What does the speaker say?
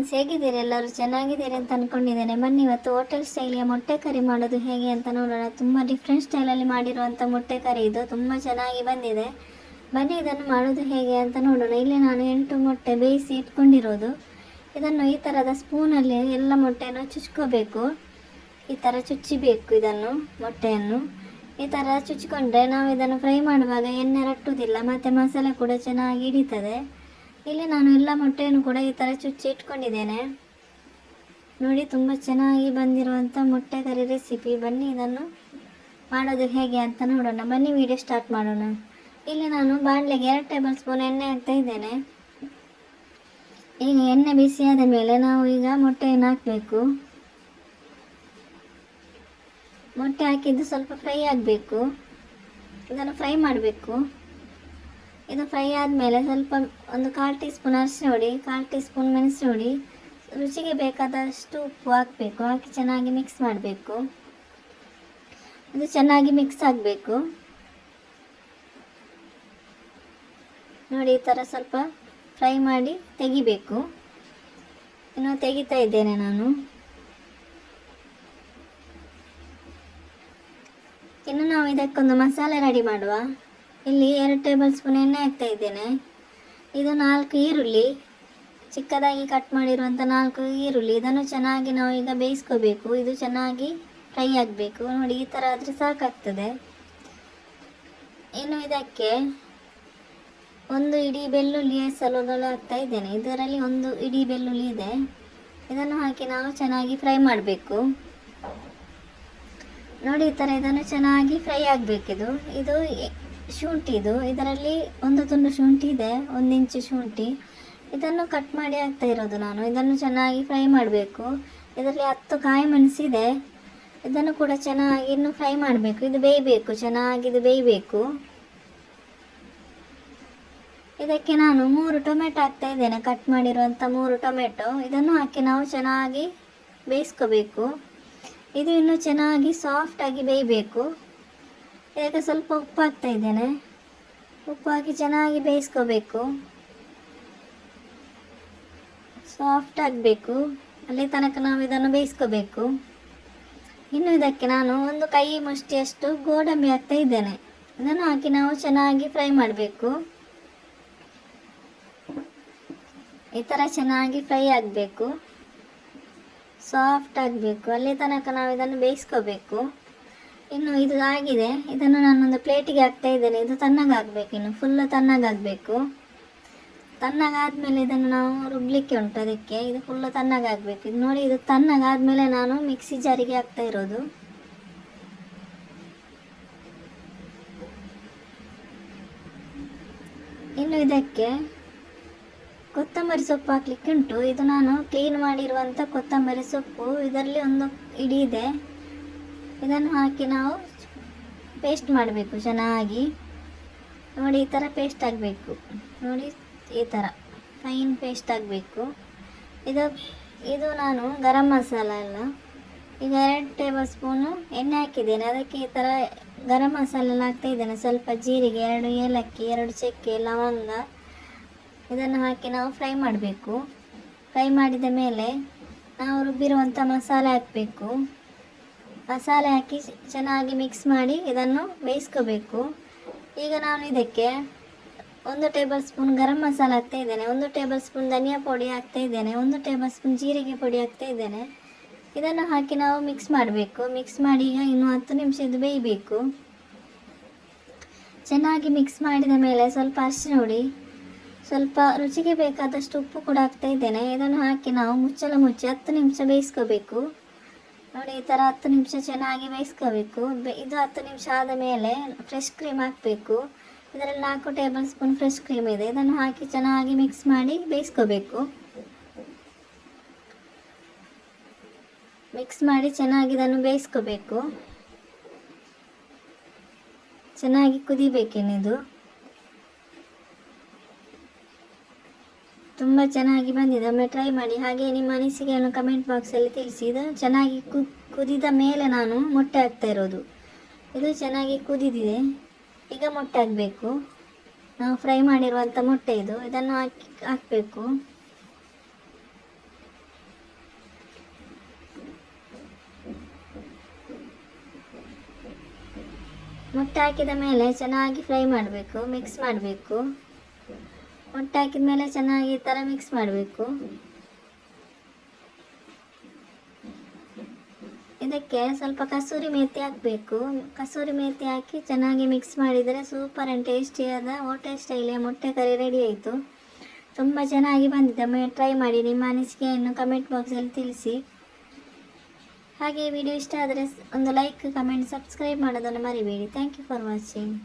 Friends, ಹೇಗಿದ್ದೀರಿ? ಎಲ್ಲರೂ ಚೆನ್ನಾಗಿದ್ದೀರಿ ಅಂತ ಅಂದ್ಕೊಂಡಿದ್ದೇನೆ. ಬನ್ನಿ ಇವತ್ತು ಹೋಟೆಲ್ ಸ್ಟೈಲಿಯ ಮೊಟ್ಟೆ ಕರಿ ಮಾಡೋದು ಹೇಗೆ ಅಂತ ನೋಡೋಣ. ತುಂಬ ಡಿಫ್ರೆಂಟ್ ಸ್ಟೈಲಲ್ಲಿ ಮಾಡಿರುವಂಥ ಮೊಟ್ಟೆ ಕರಿ ಇದು, ತುಂಬ ಚೆನ್ನಾಗಿ ಬಂದಿದೆ. ಬನ್ನಿ ಇದನ್ನು ಮಾಡೋದು ಹೇಗೆ ಅಂತ ನೋಡೋಣ. ಇಲ್ಲಿ ನಾನು 8 ಮೊಟ್ಟೆ ಬೇಯಿಸಿ ಇಟ್ಕೊಂಡಿರೋದು. ಇದನ್ನು ಈ ಥರದ ಸ್ಪೂನಲ್ಲಿ ಎಲ್ಲ ಮೊಟ್ಟೆಯನ್ನು ಚುಚ್ಕೋಬೇಕು. ಈ ಥರ ಚುಚ್ಚಿಬೇಕು ಇದನ್ನು, ಮೊಟ್ಟೆಯನ್ನು ಈ ಥರ ಚುಚ್ಚಿಕೊಂಡ್ರೆ ನಾವು ಇದನ್ನು ಫ್ರೈ ಮಾಡುವಾಗ ಎಣ್ಣೆ ರಟ್ಟುವುದಿಲ್ಲ ಮತ್ತು ಮಸಾಲೆ ಕೂಡ ಚೆನ್ನಾಗಿ ಹಿಡಿತದೆ. ಇಲ್ಲಿ ನಾನು ಎಲ್ಲ ಮೊಟ್ಟೆಯನ್ನು ಕೂಡ ಈ ಥರ ಚುಚ್ಚಿ ಇಟ್ಕೊಂಡಿದ್ದೇನೆ. ನೋಡಿ, ತುಂಬ ಚೆನ್ನಾಗಿ ಬಂದಿರುವಂಥ ಮೊಟ್ಟೆ ಕರಿ ರೆಸಿಪಿ. ಬನ್ನಿ ಇದನ್ನು ಮಾಡೋದು ಹೇಗೆ ಅಂತ ನೋಡೋಣ. ಬನ್ನಿ ವಿಡಿಯೋ ಸ್ಟಾರ್ಟ್ ಮಾಡೋಣ. ಇಲ್ಲಿ ನಾನು ಬಾಣಲೆಗೆ 2 ಟೇಬಲ್ ಸ್ಪೂನ್ ಎಣ್ಣೆ ಹಾಕ್ತಾ ಇದ್ದೇನೆ. ಈಗ ಎಣ್ಣೆ ಬಿಸಿಯಾದ ಮೇಲೆ ನಾವು ಈಗ ಮೊಟ್ಟೆಯನ್ನು ಹಾಕಬೇಕು. ಮೊಟ್ಟೆ ಹಾಕಿದ್ದು ಸ್ವಲ್ಪ ಫ್ರೈ ಆಗಬೇಕು. ಇದನ್ನು ಫ್ರೈ ಮಾಡಬೇಕು. ಇದು ಫ್ರೈ ಆದಮೇಲೆ ಸ್ವಲ್ಪ ಒಂದು 1/4 ಟೀ ಸ್ಪೂನ್ ಅರಿಶಿನ ಹುಡಿ, 1/4 ಟೀ ಸ್ಪೂನ್ ಮೆಣಸಿನ ಹುಡಿ, ರುಚಿಗೆ ಬೇಕಾದಷ್ಟು ಉಪ್ಪು ಹಾಕಬೇಕು. ಹಾಕಿ ಚೆನ್ನಾಗಿ ಮಿಕ್ಸ್ ಮಾಡಬೇಕು. ಇದು ಚೆನ್ನಾಗಿ ಮಿಕ್ಸ್ ಆಗಬೇಕು. ನೋಡಿ, ಈ ಥರ ಸ್ವಲ್ಪ ಫ್ರೈ ಮಾಡಿ ತೆಗಿಬೇಕು. ಇನ್ನು ತೆಗಿತಾ ಇದ್ದೇನೆ ನಾನು. ಇನ್ನು ನಾವು ಇದಕ್ಕೊಂದು ಮಸಾಲೆ ರೆಡಿ ಮಾಡುವ. ಇಲ್ಲಿ 2 ಟೇಬಲ್ ಸ್ಪೂನ್ ಎಣ್ಣೆ ಹಾಕ್ತಾ ಇದ್ದೇನೆ. ಇದು 4 ಈರುಳ್ಳಿ, ಚಿಕ್ಕದಾಗಿ ಕಟ್ ಮಾಡಿರುವಂಥ 4 ಈರುಳ್ಳಿ. ಇದನ್ನು ಚೆನ್ನಾಗಿ ನಾವು ಈಗ ಬೇಯಿಸ್ಕೋಬೇಕು. ಇದು ಚೆನ್ನಾಗಿ ಫ್ರೈ ಆಗಬೇಕು. ನೋಡಿ, ಈ ಥರ ಆದರೆ ಸಾಕಾಗ್ತದೆ. ಇನ್ನು ಇದಕ್ಕೆ 1 ಇಡೀ ಬೆಳ್ಳುಳ್ಳಿಯ ಸಲುಗಳು ಹಾಕ್ತಾ ಇದ್ದೇನೆ. ಇದರಲ್ಲಿ 1 ಇಡೀ ಬೆಳ್ಳುಳ್ಳಿ ಇದೆ. ಇದನ್ನು ಹಾಕಿ ನಾವು ಚೆನ್ನಾಗಿ ಫ್ರೈ ಮಾಡಬೇಕು. ನೋಡಿ, ಈ ಥರ ಇದನ್ನು ಚೆನ್ನಾಗಿ ಫ್ರೈ ಆಗಬೇಕಿದು. ಇದು ಶುಂಠಿ, ಇದರಲ್ಲಿ 1 ತುಂಡು ಶುಂಠಿ ಇದೆ, 1 ಇಂಚು ಶುಂಠಿ. ಇದನ್ನು ಕಟ್ ಮಾಡಿ ಹಾಕ್ತಾ ಇರೋದು ನಾನು. ಇದನ್ನು ಚೆನ್ನಾಗಿ ಫ್ರೈ ಮಾಡಬೇಕು. ಇದರಲ್ಲಿ 10 ಕಾಯಿ ಮೆಣಸಿದೆ. ಇದನ್ನು ಕೂಡ ಚೆನ್ನಾಗಿ ಇನ್ನು ಫ್ರೈ ಮಾಡಬೇಕು. ಇದು ಬೇಯಬೇಕು, ಚೆನ್ನಾಗಿ ಇದು ಬೇಯಬೇಕು. ಇದಕ್ಕೆ ನಾನು 3 ಟೊಮೆಟೊ ಹಾಕ್ತಾ ಇದ್ದೇನೆ, ಕಟ್ ಮಾಡಿರುವಂಥ 3 ಟೊಮೆಟೊ. ಇದನ್ನು ಹಾಕಿ ನಾವು ಚೆನ್ನಾಗಿ ಬೇಯಿಸ್ಕೋಬೇಕು. ಇದು ಇನ್ನೂ ಚೆನ್ನಾಗಿ ಸಾಫ್ಟಾಗಿ ಬೇಯಬೇಕು. ಇದಕ್ಕೆ ಸ್ವಲ್ಪ ಉಪ್ಪು ಹಾಕ್ತಾ ಇದ್ದೇನೆ. ಉಪ್ಪು ಹಾಕಿ ಚೆನ್ನಾಗಿ ಬೇಯಿಸ್ಕೋಬೇಕು. ಸಾಫ್ಟ್ ಆಗಬೇಕು, ಅಲ್ಲಿ ತನಕ ನಾವು ಇದನ್ನು ಬೇಯಿಸ್ಕೋಬೇಕು. ಇನ್ನು ಇದಕ್ಕೆ ನಾನು 1 ಕೈ ಮುಷ್ಟಿಯಷ್ಟು ಗೋಡಂಬಿ ಹಾಕ್ತಾ ಇದ್ದೇನೆ. ಇದನ್ನು ಹಾಕಿ ನಾವು ಚೆನ್ನಾಗಿ ಫ್ರೈ ಮಾಡಬೇಕು. ಈ ಥರ ಚೆನ್ನಾಗಿ ಫ್ರೈ ಆಗಬೇಕು, ಸಾಫ್ಟ್ ಆಗಬೇಕು, ಅಲ್ಲಿ ತನಕ ನಾವು ಇದನ್ನು ಬೇಯಿಸ್ಕೋಬೇಕು. ಇನ್ನು ಇದು ಆಗಿದೆ. ಇದನ್ನು ನಾನೊಂದು ಪ್ಲೇಟಿಗೆ ಹಾಕ್ತಾ ಇದ್ದೇನೆ. ಇದು ತಣ್ಣಗಾಗಬೇಕು, ಇನ್ನು ಫುಲ್ಲು ತಣ್ಣಗಾಗಬೇಕು. ತಣ್ಣಗಾದ್ಮೇಲೆ ಇದನ್ನು ನಾವು ರುಬ್ಲಿಕ್ಕೆ ಉಂಟು. ಅದಕ್ಕೆ ಇದು ಫುಲ್ಲು ತಣ್ಣಗಾಗಬೇಕು. ಇದು ನೋಡಿ, ಇದು ತಣ್ಣಗಾದ್ಮೇಲೆ ನಾನು ಮಿಕ್ಸಿ ಜಾರಿಗೆ ಹಾಕ್ತಾ ಇರೋದು. ಇನ್ನು ಇದಕ್ಕೆ ಕೊತ್ತಂಬರಿ ಸೊಪ್ಪು ಹಾಕ್ಲಿಕ್ಕೆ ಉಂಟು. ಇದು ನಾನು ಕ್ಲೀನ್ ಮಾಡಿರುವಂಥ ಕೊತ್ತಂಬರಿ ಸೊಪ್ಪು. ಇದರಲ್ಲಿ 1 ಇಡೀ ಇದೆ. ಇದನ್ನು ಹಾಕಿ ನಾವು ಪೇಸ್ಟ್ ಮಾಡಬೇಕು ಚೆನ್ನಾಗಿ. ನೋಡಿ, ಈ ಥರ ಪೇಸ್ಟ್ ಆಗಬೇಕು. ನೋಡಿ, ಈ ಥರ ಫೈನ್ ಪೇಸ್ಟ್ ಆಗಬೇಕು. ಇದು ನಾನು ಗರಂ ಮಸಾಲ ಎಲ್ಲ ಈಗ 2 ಟೇಬಲ್ ಸ್ಪೂನು ಎಣ್ಣೆ ಹಾಕಿದ್ದೇನೆ. ಅದಕ್ಕೆ ಈ ಥರ ಗರಂ ಮಸಾಲೆ ಎಲ್ಲ ಹಾಕ್ತಾ ಇದ್ದೇನೆ. ಸ್ವಲ್ಪ ಜೀರಿಗೆ, 2 ಏಲಕ್ಕಿ, 2 ಚಕ್ಕೆ, ಲವಂಗ, ಇದನ್ನು ಹಾಕಿ ನಾವು ಫ್ರೈ ಮಾಡಬೇಕು. ಫ್ರೈ ಮಾಡಿದ ಮೇಲೆ ನಾವು ರುಬ್ಬಿರುವಂಥ ಮಸಾಲೆ ಹಾಕಬೇಕು. ಮಸಾಲೆ ಹಾಕಿ ಚೆನ್ನಾಗಿ ಮಿಕ್ಸ್ ಮಾಡಿ ಇದನ್ನು ಬೇಯಿಸ್ಕೋಬೇಕು. ಈಗ ನಾನು ಇದಕ್ಕೆ 1 ಟೇಬಲ್ ಸ್ಪೂನ್ ಗರಂ ಮಸಾಲ ಹಾಕ್ತಾ ಇದ್ದೇನೆ, 1 ಟೇಬಲ್ ಸ್ಪೂನ್ ಧನಿಯಾ ಪುಡಿ ಹಾಕ್ತಾ ಇದ್ದೇನೆ, 1 ಟೇಬಲ್ ಸ್ಪೂನ್ ಜೀರಿಗೆ ಪುಡಿ ಹಾಕ್ತಾ ಇದ್ದೇನೆ. ಇದನ್ನು ಹಾಕಿ ನಾವು ಮಿಕ್ಸ್ ಮಾಡಬೇಕು. ಮಿಕ್ಸ್ ಮಾಡಿ ಈಗ ಇನ್ನು 10 ನಿಮಿಷ ಇದು ಬೇಯಬೇಕು. ಚೆನ್ನಾಗಿ ಮಿಕ್ಸ್ ಮಾಡಿದ ಮೇಲೆ ಸ್ವಲ್ಪ ಅರಿಶಿನ ಹುಡಿ, ಸ್ವಲ್ಪ ರುಚಿಗೆ ಬೇಕಾದಷ್ಟು ಉಪ್ಪು ಕೂಡ ಹಾಕ್ತಾ ಇದ್ದೇನೆ. ಇದನ್ನು ಹಾಕಿ ನಾವು ಮುಚ್ಚಳ ಮುಚ್ಚಿ 10 ನಿಮಿಷ ಬೇಯಿಸ್ಕೋಬೇಕು. ನೋಡಿ, ಈ ಥರ 10 ನಿಮಿಷ ಚೆನ್ನಾಗಿ ಬೇಯಿಸ್ಕೋಬೇಕು. ಇದು 10 ನಿಮಿಷ ಆದ ಮೇಲೆ ಫ್ರೆಶ್ ಕ್ರೀಮ್ ಹಾಕಬೇಕು. ಇದರಲ್ಲಿ 4 ಟೇಬಲ್ ಸ್ಪೂನ್ ಫ್ರೆಶ್ ಕ್ರೀಮ್ ಇದೆ. ಇದನ್ನು ಹಾಕಿ ಚೆನ್ನಾಗಿ ಮಿಕ್ಸ್ ಮಾಡಿ ಬೇಯಿಸ್ಕೋಬೇಕು. ಮಿಕ್ಸ್ ಮಾಡಿ ಚೆನ್ನಾಗಿ ಇದನ್ನು ಬೇಯಿಸ್ಕೋಬೇಕು. ಚೆನ್ನಾಗಿ ಕುದಿಬೇಕೇನಿದು. ತುಂಬ ಚೆನ್ನಾಗಿ ಬಂದಿದೆ. ಒಮ್ಮೆ ಟ್ರೈ ಮಾಡಿ. ಹಾಗೆ ನಿಮ್ಮ ಅನಿಸಿಕೆಯನ್ನು ಕಮೆಂಟ್ ಬಾಕ್ಸಲ್ಲಿ ತಿಳಿಸಿ. ಇದು ಚೆನ್ನಾಗಿ ಕುದಿದ ಮೇಲೆ ನಾನು ಮೊಟ್ಟೆ ಹಾಕ್ತಾ ಇರೋದು. ಇದು ಚೆನ್ನಾಗಿ ಕುದಿದಿದೆ. ಈಗ ಮೊಟ್ಟೆ ಹಾಕಬೇಕು. ನಾವು ಫ್ರೈ ಮಾಡಿರುವಂಥ ಮೊಟ್ಟೆ ಇದು. ಇದನ್ನು ಹಾಕಬೇಕು. ಮೊಟ್ಟೆ ಹಾಕಿದ ಮೇಲೆ ಚೆನ್ನಾಗಿ ಫ್ರೈ ಮಾಡಬೇಕು, ಮಿಕ್ಸ್ ಮಾಡಬೇಕು. ಮೊಟ್ಟೆ ಹಾಕಿದ ಮೇಲೆ ಚೆನ್ನಾಗಿ ಈ ಥರ ಮಿಕ್ಸ್ ಮಾಡಬೇಕು. ಇದಕ್ಕೆ ಸ್ವಲ್ಪ ಕಸೂರಿ ಮೇಥಿ ಹಾಕಬೇಕು. ಕಸೂರಿ ಮೇಥಿ ಹಾಕಿ ಚೆನ್ನಾಗಿ ಮಿಕ್ಸ್ ಮಾಡಿದರೆ ಸೂಪರ್ ಆ್ಯಂಡ್ ಟೇಸ್ಟಿಯಾದ ಹೋಟೆಲ್ ಸ್ಟೈಲಿಯ ಮೊಟ್ಟೆ ಕರಿ ರೆಡಿ ಆಯಿತು. ತುಂಬ ಚೆನ್ನಾಗಿ ಬಂದಿದೆ. ಟ್ರೈ ಮಾಡಿ, ನಿಮ್ಮ ಅನಿಸಿಕೆಯನ್ನು ಕಮೆಂಟ್ ಬಾಕ್ಸಲ್ಲಿ ತಿಳಿಸಿ. ಹಾಗೆ ವಿಡಿಯೋ ಇಷ್ಟ ಆದರೆ ಒಂದು ಲೈಕ್, ಕಮೆಂಟ್, ಸಬ್ಸ್ಕ್ರೈಬ್ ಮಾಡೋದನ್ನು ಮರಿಬೇಡಿ. Thank you for watching.